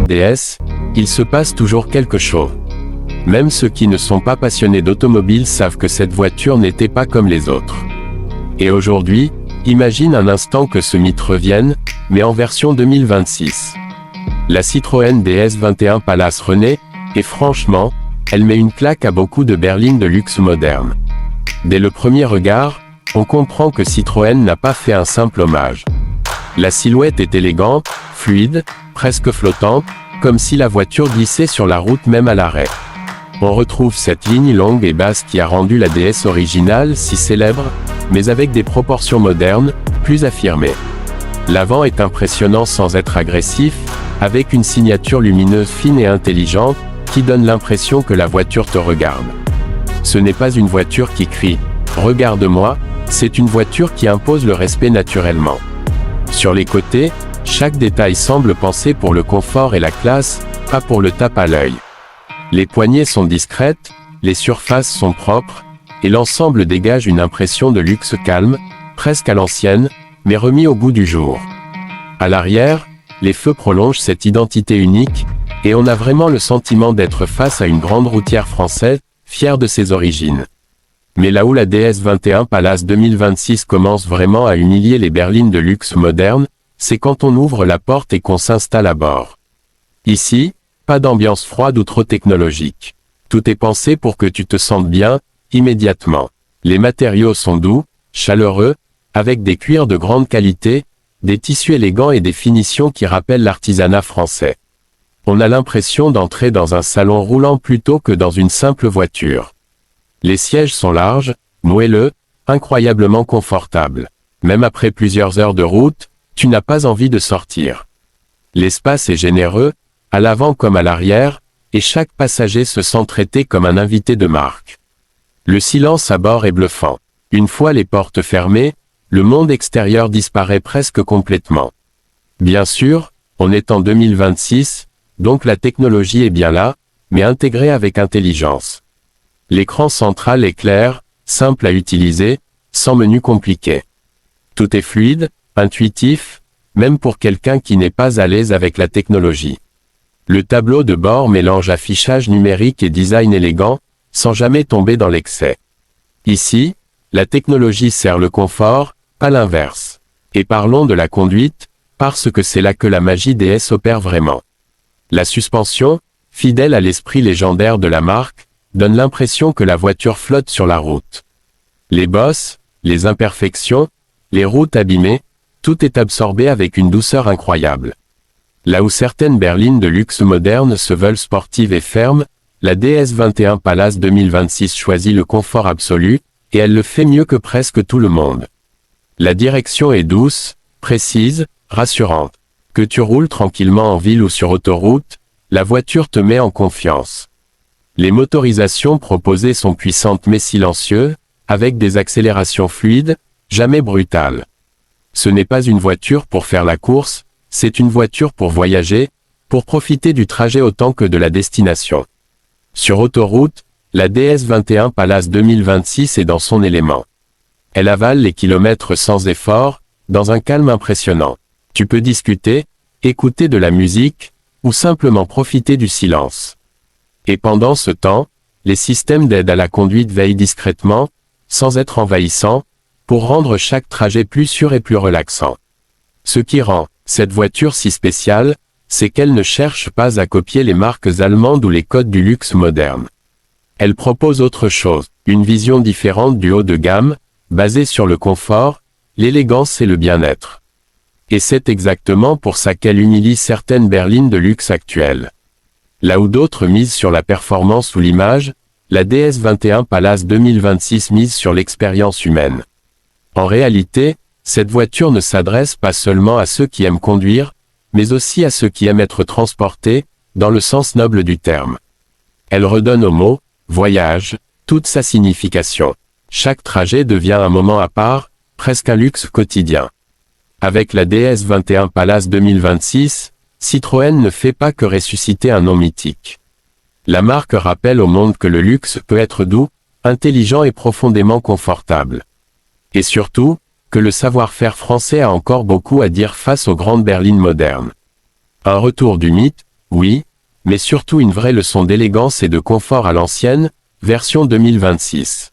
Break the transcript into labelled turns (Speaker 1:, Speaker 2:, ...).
Speaker 1: DS, il se passe toujours quelque chose. Même ceux qui ne sont pas passionnés d'automobile savent que cette voiture n'était pas comme les autres. Et aujourd'hui, imagine un instant que ce mythe revienne, mais en version 2026. La Citroën DS21 Palace renaît, et franchement, elle met une claque à beaucoup de berlines de luxe moderne. Dès le premier regard, on comprend que Citroën n'a pas fait un simple hommage. La silhouette est élégante, fluide, presque flottante, comme si la voiture glissait sur la route même à l'arrêt. On retrouve cette ligne longue et basse qui a rendu la DS originale si célèbre, mais avec des proportions modernes, plus affirmées. L'avant est impressionnant sans être agressif, avec une signature lumineuse fine et intelligente, qui donne l'impression que la voiture te regarde. Ce n'est pas une voiture qui crie « Regarde-moi », c'est une voiture qui impose le respect naturellement. Sur les côtés, chaque détail semble pensé pour le confort et la classe, pas pour le tape à l'œil. Les poignées sont discrètes, les surfaces sont propres, et l'ensemble dégage une impression de luxe calme, presque à l'ancienne, mais remis au goût du jour. À l'arrière, les feux prolongent cette identité unique, et on a vraiment le sentiment d'être face à une grande routière française, fière de ses origines. Mais là où la DS21 Palace 2026 commence vraiment à humilier les berlines de luxe moderne, c'est quand on ouvre la porte et qu'on s'installe à bord. Ici, pas d'ambiance froide ou trop technologique. Tout est pensé pour que tu te sentes bien, immédiatement. Les matériaux sont doux, chaleureux, avec des cuirs de grande qualité, des tissus élégants et des finitions qui rappellent l'artisanat français. On a l'impression d'entrer dans un salon roulant plutôt que dans une simple voiture. Les sièges sont larges, moelleux, incroyablement confortables. Même après plusieurs heures de route, tu n'as pas envie de sortir. L'espace est généreux, à l'avant comme à l'arrière, et chaque passager se sent traité comme un invité de marque. Le silence à bord est bluffant. Une fois les portes fermées, le monde extérieur disparaît presque complètement. Bien sûr, on est en 2026, donc la technologie est bien là, mais intégrée avec intelligence. L'écran central est clair, simple à utiliser, sans menu compliqué. Tout est fluide, intuitif, même pour quelqu'un qui n'est pas à l'aise avec la technologie. Le tableau de bord mélange affichage numérique et design élégant, sans jamais tomber dans l'excès. Ici, la technologie sert le confort, pas l'inverse. Et parlons de la conduite, parce que c'est là que la magie DS opère vraiment. La suspension, fidèle à l'esprit légendaire de la marque, donne l'impression que la voiture flotte sur la route. Les bosses, les imperfections, les routes abîmées, tout est absorbé avec une douceur incroyable. Là où certaines berlines de luxe moderne se veulent sportives et fermes, la DS21 Palace 2026 choisit le confort absolu, et elle le fait mieux que presque tout le monde. La direction est douce, précise, rassurante. Que tu roules tranquillement en ville ou sur autoroute, la voiture te met en confiance. Les motorisations proposées sont puissantes mais silencieuses, avec des accélérations fluides, jamais brutales. Ce n'est pas une voiture pour faire la course, c'est une voiture pour voyager, pour profiter du trajet autant que de la destination. Sur autoroute, la DS21 Palace 2026 est dans son élément. Elle avale les kilomètres sans effort, dans un calme impressionnant. Tu peux discuter, écouter de la musique, ou simplement profiter du silence. Et pendant ce temps, les systèmes d'aide à la conduite veillent discrètement, sans être envahissants, pour rendre chaque trajet plus sûr et plus relaxant. Ce qui rend cette voiture si spéciale, c'est qu'elle ne cherche pas à copier les marques allemandes ou les codes du luxe moderne. Elle propose autre chose, une vision différente du haut de gamme, basée sur le confort, l'élégance et le bien-être. Et c'est exactement pour ça qu'elle humilie certaines berlines de luxe actuelles. Là où d'autres misent sur la performance ou l'image, la DS21 Palace 2026 mise sur l'expérience humaine. En réalité, cette voiture ne s'adresse pas seulement à ceux qui aiment conduire, mais aussi à ceux qui aiment être transportés, dans le sens noble du terme. Elle redonne au mot « voyage » toute sa signification. Chaque trajet devient un moment à part, presque un luxe quotidien. Avec la DS21 Palace 2026, Citroën ne fait pas que ressusciter un nom mythique. La marque rappelle au monde que le luxe peut être doux, intelligent et profondément confortable. Et surtout, que le savoir-faire français a encore beaucoup à dire face aux grandes berlines modernes. Un retour du mythe, Oui, mais surtout une vraie leçon d'élégance et de confort à l'ancienne, version 2026.